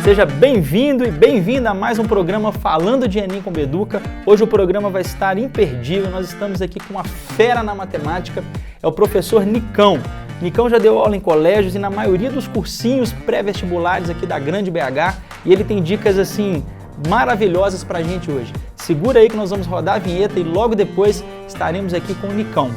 Seja bem-vindo e bem-vinda a mais um programa Falando de Enem com Beduca. Hoje o programa vai estar imperdível, nós estamos aqui com uma fera na matemática, é o professor Nicão. Nicão já deu aula em colégios e na maioria dos cursinhos pré-vestibulares aqui da Grande BH e ele tem dicas assim maravilhosas pra gente hoje. Segura aí que nós vamos rodar a vinheta e logo depois estaremos aqui com o Nicão.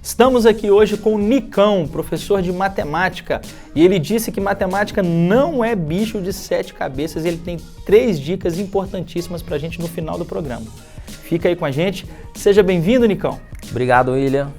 Estamos aqui hoje com o Nicão, professor de matemática, e ele disse que matemática não é bicho de 7 cabeças, e ele tem 3 dicas importantíssimas para a gente no final do programa. Fica aí com a gente, seja bem-vindo, Nicão. Obrigado, William.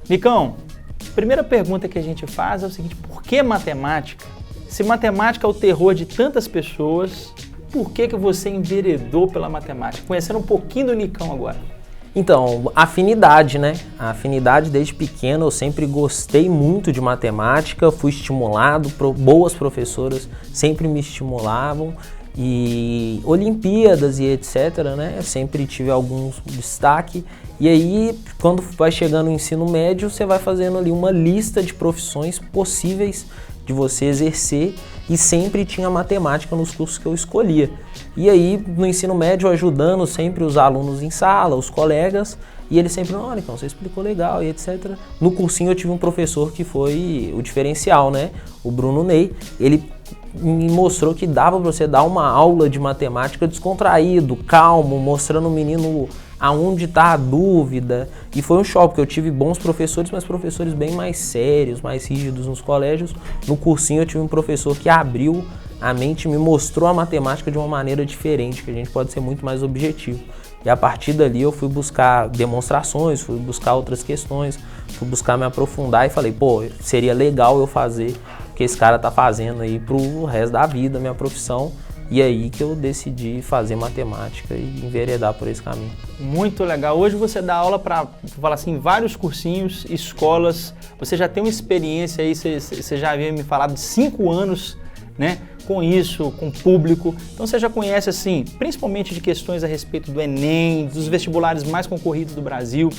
Nicão, a primeira pergunta que a gente faz é o seguinte, por que matemática? Se matemática é o terror de tantas pessoas, por que você enveredou pela matemática? Conhecendo um pouquinho do Nicão agora. Então, afinidade, né? A afinidade desde pequeno, eu sempre gostei muito de matemática, fui estimulado, boas professoras sempre me estimulavam e Olimpíadas e etc, né? Eu sempre tive algum destaque e aí, quando vai chegando no ensino médio, você vai fazendo ali uma lista de profissões possíveis de você exercer e sempre tinha matemática nos cursos que eu escolhia. E aí, no ensino médio, ajudando sempre os alunos em sala, os colegas, e eles sempre, olha, então, você explicou legal e etc. No cursinho eu tive um professor que foi o diferencial, né? O Bruno Ney, ele me mostrou que dava para você dar uma aula de matemática descontraído, calmo, mostrando o menino aonde está a dúvida, e foi um choque, porque eu tive bons professores, mas professores bem mais sérios, mais rígidos nos colégios. No cursinho eu tive um professor que abriu a mente e me mostrou a matemática de uma maneira diferente, que a gente pode ser muito mais objetivo. E a partir dali eu fui buscar demonstrações, fui buscar outras questões, fui buscar me aprofundar e falei, pô, seria legal eu fazer o que esse cara tá fazendo aí pro resto da vida, minha profissão. E aí que eu decidi fazer matemática e enveredar por esse caminho. Muito legal. Hoje você dá aula para, falar assim, vários cursinhos, escolas. Você já tem uma experiência aí, você já havia me falado de 5 anos, né, com isso, com o público. Então você já conhece, assim, principalmente de questões a respeito do Enem, dos vestibulares mais concorridos do Brasil.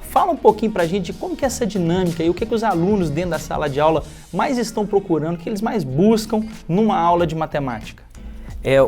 Fala um pouquinho pra gente de como que é essa dinâmica e o que os alunos dentro da sala de aula mais estão procurando, o que eles mais buscam numa aula de matemática.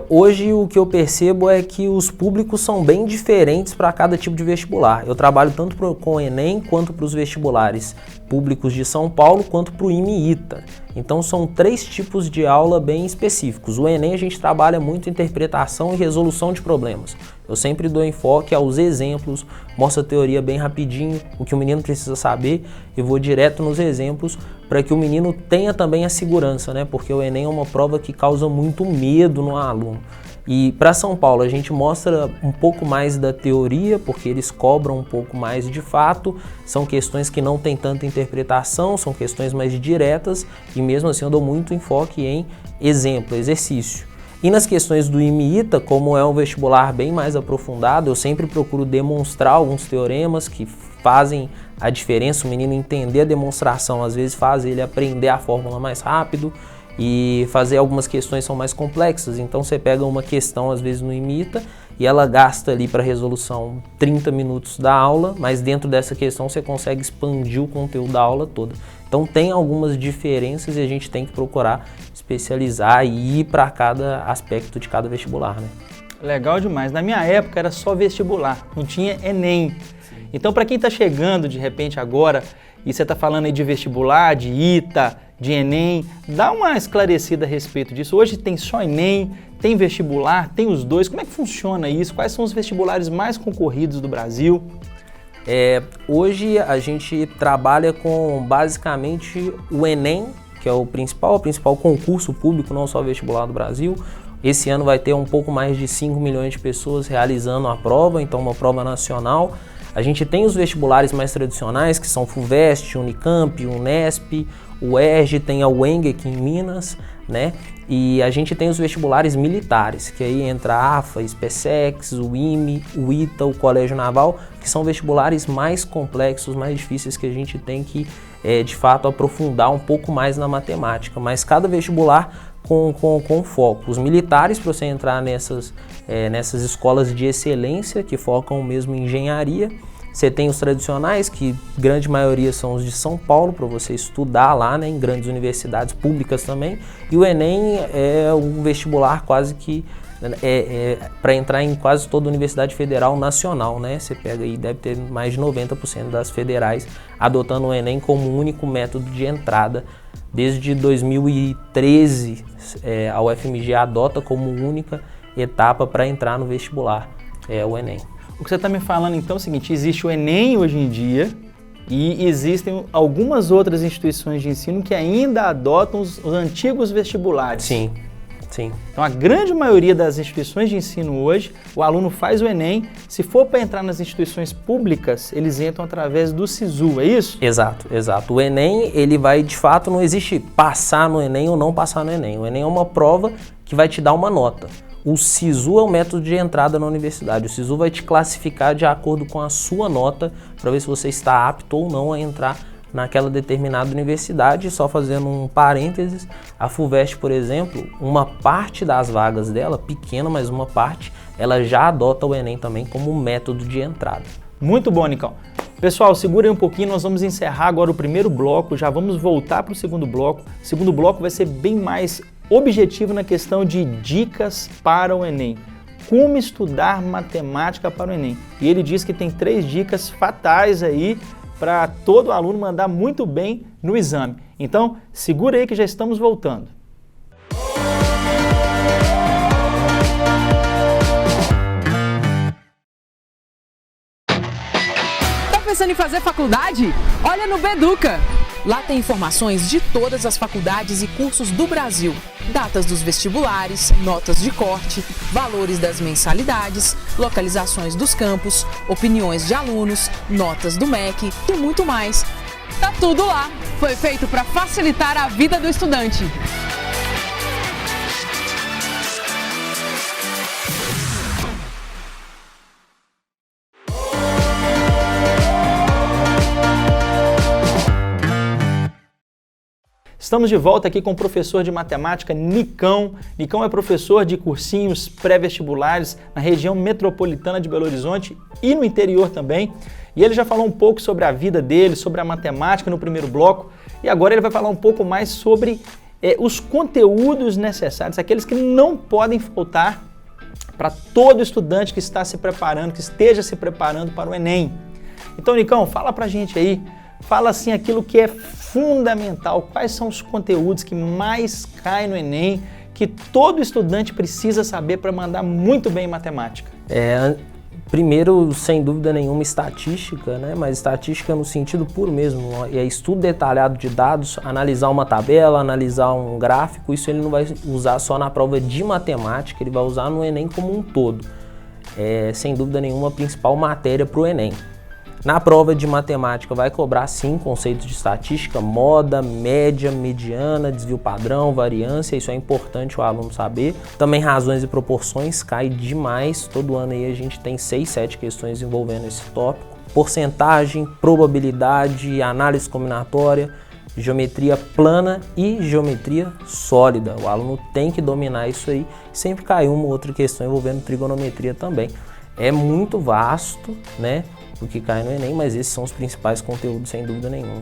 Hoje o que eu percebo é que os públicos são bem diferentes para cada tipo de vestibular. Eu trabalho tanto com o Enem quanto para os vestibulares públicos de São Paulo quanto para o IME-ITA. Então são 3 tipos de aula bem específicos. O Enem a gente trabalha muito interpretação e resolução de problemas. Eu sempre dou enfoque aos exemplos, mostro a teoria bem rapidinho, o que o menino precisa saber, e vou direto nos exemplos para que o menino tenha também a segurança, né? Porque o Enem é uma prova que causa muito medo no aluno. E para São Paulo a gente mostra um pouco mais da teoria, porque eles cobram um pouco mais de fato, são questões que não tem tanta interpretação, são questões mais diretas e mesmo assim eu dou muito enfoque em exemplo, exercício. E nas questões do IME-ITA, como é um vestibular bem mais aprofundado, eu sempre procuro demonstrar alguns teoremas que fazem a diferença, o menino entender a demonstração, às vezes faz ele aprender a fórmula mais rápido, e fazer algumas questões são mais complexas, então você pega uma questão às vezes no IME-ITA e ela gasta ali para resolução 30 minutos da aula, mas dentro dessa questão você consegue expandir o conteúdo da aula toda. Então tem algumas diferenças e a gente tem que procurar especializar e ir para cada aspecto de cada vestibular, né? Legal demais. Na minha época era só vestibular, não tinha Enem. Então para quem está chegando de repente agora e você está falando aí de vestibular, de ITA, de Enem, dá uma esclarecida a respeito disso. Hoje tem só Enem, tem vestibular, tem os dois. Como é que funciona isso? Quais são os vestibulares mais concorridos do Brasil? Hoje a gente trabalha com basicamente o Enem, que é o principal concurso público, não só vestibular do Brasil. Esse ano vai ter um pouco mais de 5 milhões de pessoas realizando a prova, então uma prova nacional. A gente tem os vestibulares mais tradicionais, que são FUVEST, Unicamp, Unesp, o ERJ, tem a UENG aqui em Minas, né? E a gente tem os vestibulares militares, que aí entra a AFA, SpaceX, o IME, o ITA, o Colégio Naval, que são vestibulares mais complexos, mais difíceis, que a gente tem que, de fato, aprofundar um pouco mais na matemática. Mas cada vestibular com foco. Os militares, para você entrar nessas escolas de excelência, que focam mesmo em engenharia. Você tem os tradicionais, que grande maioria são os de São Paulo, para você estudar lá, né, em grandes universidades públicas também. E o Enem é um vestibular quase que para entrar em quase toda a Universidade Federal Nacional, né? Você pega aí, deve ter mais de 90% das federais adotando o Enem como único método de entrada. Desde 2013, a UFMG adota como única etapa para entrar no vestibular, o Enem. O que você está me falando então é o seguinte, existe o Enem hoje em dia e existem algumas outras instituições de ensino que ainda adotam os antigos vestibulares. Sim, sim. Então a grande maioria das instituições de ensino hoje, o aluno faz o Enem, se for para entrar nas instituições públicas, eles entram através do SISU, é isso? Exato, exato. O Enem, ele vai, de fato, não existe passar no Enem ou não passar no Enem. O Enem é uma prova que vai te dar uma nota. O SISU é o método de entrada na universidade. O SISU vai te classificar de acordo com a sua nota para ver se você está apto ou não a entrar naquela determinada universidade. Só fazendo um parênteses, a FUVEST, por exemplo, uma parte das vagas dela, pequena, mas uma parte, ela já adota o Enem também como método de entrada. Muito bom, Nicão. Pessoal, segura aí um pouquinho, nós vamos encerrar agora o primeiro bloco, já vamos voltar para o segundo bloco. O segundo bloco vai ser bem mais objetivo na questão de dicas para o Enem. Como estudar matemática para o Enem. E ele diz que tem 3 dicas fatais aí para todo aluno mandar muito bem no exame. Então, segura aí que já estamos voltando. Tá pensando em fazer faculdade? Olha no Beduca! Lá tem informações de todas as faculdades e cursos do Brasil, datas dos vestibulares, notas de corte, valores das mensalidades, localizações dos campos, opiniões de alunos, notas do MEC e muito mais. Tá tudo lá! Foi feito para facilitar a vida do estudante. Estamos de volta aqui com o professor de matemática Nicão. Nicão é professor de cursinhos pré-vestibulares na região metropolitana de Belo Horizonte e no interior também. E ele já falou um pouco sobre a vida dele, sobre a matemática no primeiro bloco. E agora ele vai falar um pouco mais sobre os conteúdos necessários, aqueles que não podem faltar para todo estudante que está se preparando, que esteja se preparando para o Enem. Então, Nicão, fala pra gente aí. Fala assim aquilo que é fundamental, quais são os conteúdos que mais caem no Enem, que todo estudante precisa saber para mandar muito bem em matemática. Primeiro, sem dúvida nenhuma, estatística, né? Mas estatística no sentido puro mesmo, é estudo detalhado de dados, analisar uma tabela, analisar um gráfico, isso ele não vai usar só na prova de matemática, ele vai usar no Enem como um todo. Sem dúvida nenhuma, a principal matéria para o Enem. Na prova de matemática vai cobrar sim conceitos de estatística, moda, média, mediana, desvio padrão, variância, isso é importante o aluno saber. Também razões e proporções, cai demais, todo ano aí a gente tem 6, 7 questões envolvendo esse tópico. Porcentagem, probabilidade, análise combinatória, geometria plana e geometria sólida. O aluno tem que dominar isso aí, sempre cai uma ou outra questão envolvendo trigonometria também. É muito vasto, né? O que cai no Enem, mas esses são os principais conteúdos, sem dúvida nenhuma.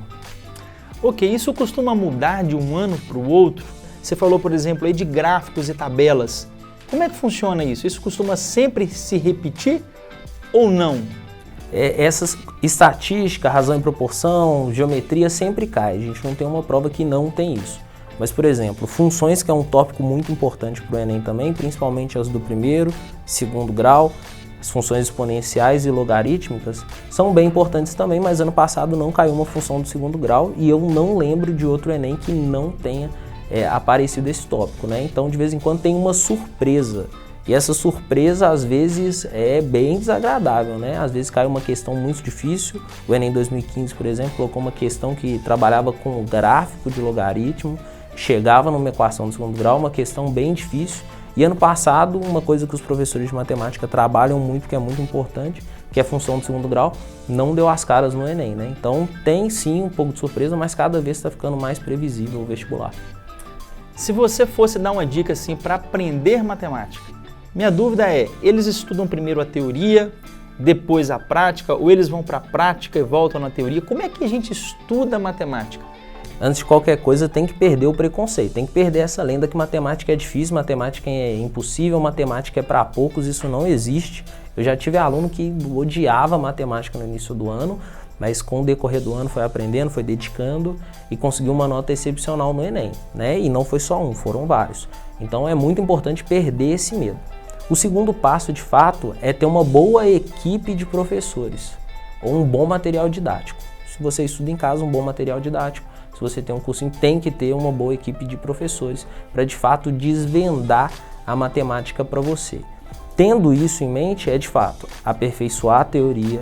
Ok, isso costuma mudar de um ano para o outro? Você falou, por exemplo, aí de gráficos e tabelas. Como é que funciona isso? Isso costuma sempre se repetir ou não? Essas estatística, razão e proporção, geometria sempre cai. A gente não tem uma prova que não tem isso. Mas, por exemplo, funções, que é um tópico muito importante para o Enem também, principalmente as do primeiro, segundo grau, as funções exponenciais e logarítmicas são bem importantes também, mas ano passado não caiu uma função do segundo grau e eu não lembro de outro Enem que não tenha aparecido esse tópico, né? Então, de vez em quando tem uma surpresa e essa surpresa às vezes é bem desagradável, né? Às vezes cai uma questão muito difícil. O Enem 2015, por exemplo, colocou uma questão que trabalhava com o gráfico de logaritmo, chegava numa equação do segundo grau, uma questão bem difícil. E ano passado, uma coisa que os professores de matemática trabalham muito, que é muito importante, que é a função do segundo grau, não deu as caras no Enem, né? Então tem sim um pouco de surpresa, mas cada vez está ficando mais previsível o vestibular. Se você fosse dar uma dica assim para aprender matemática, minha dúvida é, eles estudam primeiro a teoria, depois a prática, ou eles vão para a prática e voltam na teoria? Como é que a gente estuda matemática? Antes de qualquer coisa, tem que perder o preconceito, tem que perder essa lenda que matemática é difícil, matemática é impossível, matemática é para poucos, isso não existe. Eu já tive aluno que odiava matemática no início do ano, mas com o decorrer do ano foi aprendendo, foi dedicando e conseguiu uma nota excepcional no Enem, né? E não foi só um, foram vários. Então é muito importante perder esse medo. O segundo passo, de fato, é ter uma boa equipe de professores ou um bom material didático. Se você estuda em casa, um bom material didático. Se você tem um cursinho, tem que ter uma boa equipe de professores para, de fato, desvendar a matemática para você. Tendo isso em mente, é, de fato, aperfeiçoar a teoria,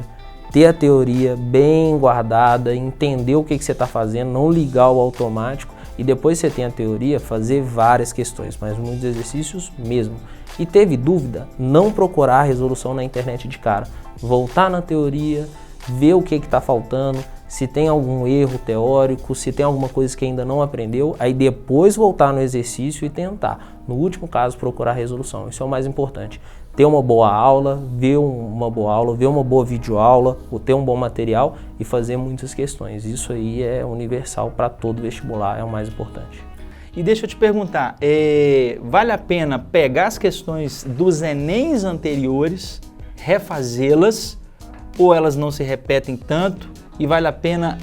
ter a teoria bem guardada, entender o que você está fazendo, não ligar o automático e depois você tem a teoria, fazer várias questões, mas muitos exercícios mesmo. E teve dúvida? Não procurar a resolução na internet de cara. Voltar na teoria, ver o que está faltando, se tem algum erro teórico, se tem alguma coisa que ainda não aprendeu, aí depois voltar no exercício e tentar. No último caso, procurar a resolução. Isso é o mais importante. Ter uma boa aula, ver uma boa videoaula, ou ter um bom material e fazer muitas questões. Isso aí é universal para todo vestibular, é o mais importante. E deixa eu te perguntar, vale a pena pegar as questões dos Enems anteriores, refazê-las, ou elas não se repetem tanto e vale a pena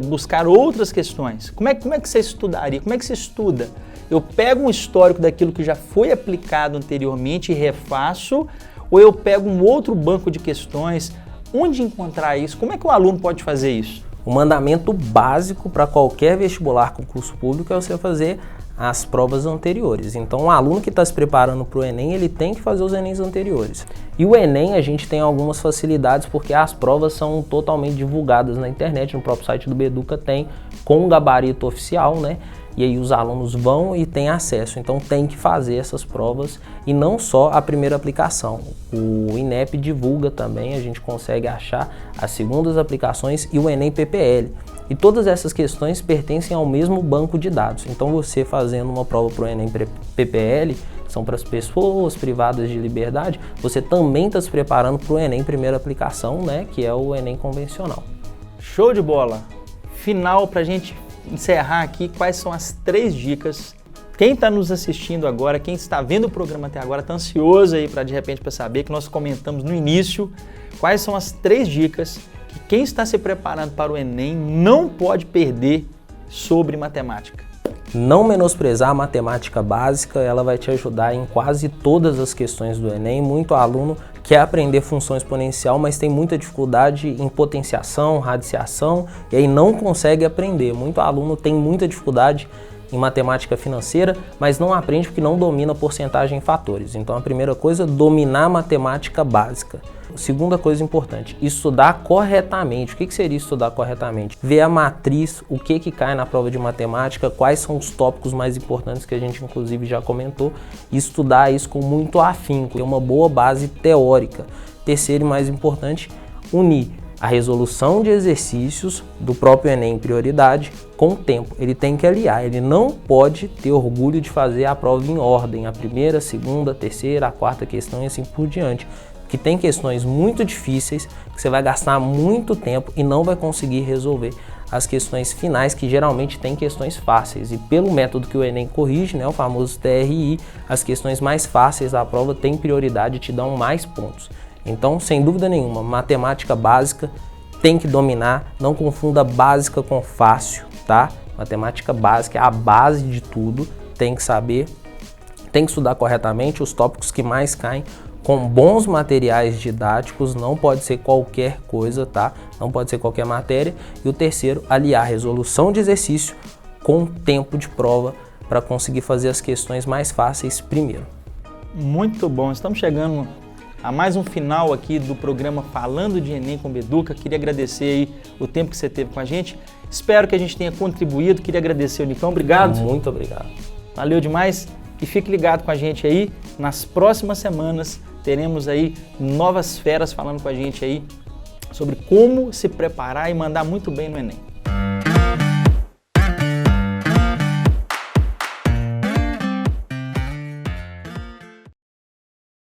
buscar outras questões? Como é que você estudaria? Como é que se estuda? Eu pego um histórico daquilo que já foi aplicado anteriormente e refaço, ou eu pego um outro banco de questões? Onde encontrar isso? Como é que o aluno pode fazer isso? O mandamento básico para qualquer vestibular concurso público é você fazer as provas anteriores. Então, o aluno que está se preparando para o Enem, ele tem que fazer os Enems anteriores. E o Enem, a gente tem algumas facilidades porque as provas são totalmente divulgadas na internet, no próprio site do Beduca tem, com um gabarito oficial, né? E aí os alunos vão e têm acesso, então tem que fazer essas provas e não só a primeira aplicação. O INEP divulga também, a gente consegue achar as segundas aplicações e o Enem PPL. E todas essas questões pertencem ao mesmo banco de dados. Então você fazendo uma prova para o Enem PPL, que são para as pessoas privadas de liberdade, você também está se preparando para o Enem primeira aplicação, né, que é o Enem convencional. Show de bola! Final para a gente encerrar aqui, quais são as 3 dicas. Quem está nos assistindo agora, quem está vendo o programa até agora, está ansioso aí para de repente para saber que nós comentamos no início, quais são as 3 dicas que quem está se preparando para o Enem não pode perder sobre matemática. Não menosprezar a matemática básica, ela vai te ajudar em quase todas as questões do Enem. Muito aluno quer aprender função exponencial, mas tem muita dificuldade em potenciação, radiciação, e aí não consegue aprender. Muito aluno tem muita dificuldade em matemática financeira, mas não aprende porque não domina porcentagem em fatores. Então a primeira coisa, dominar a matemática básica. Segunda coisa importante, estudar corretamente. O que seria estudar corretamente? Ver a matriz, o que cai na prova de matemática, quais são os tópicos mais importantes que a gente inclusive já comentou, e estudar isso com muito afinco, ter uma boa base teórica. Terceiro e mais importante, unir a resolução de exercícios do próprio Enem prioridade com o tempo. Ele tem que aliar, ele não pode ter orgulho de fazer a prova em ordem, a primeira, a segunda, a terceira, a quarta questão e assim por diante. Que tem questões muito difíceis, que você vai gastar muito tempo e não vai conseguir resolver as questões finais, que geralmente tem questões fáceis. E pelo método que o Enem corrige, né, o famoso TRI, as questões mais fáceis da prova têm prioridade e te dão mais pontos. Então, sem dúvida nenhuma, matemática básica tem que dominar, não confunda básica com fácil, tá? Matemática básica é a base de tudo, tem que saber, tem que estudar corretamente os tópicos que mais caem, com bons materiais didáticos, não pode ser qualquer coisa, tá? Não pode ser qualquer matéria. E o terceiro, aliar resolução de exercício com tempo de prova para conseguir fazer as questões mais fáceis primeiro. Muito bom, estamos chegando a mais um final aqui do programa Falando de Enem com Beduca. Queria agradecer aí o tempo que você teve com a gente. Espero que a gente tenha contribuído. Queria agradecer o Nicão, obrigado. Muito obrigado. Valeu demais e fique ligado com a gente aí. Nas próximas semanas teremos aí novas feras falando com a gente aí sobre como se preparar e mandar muito bem no Enem.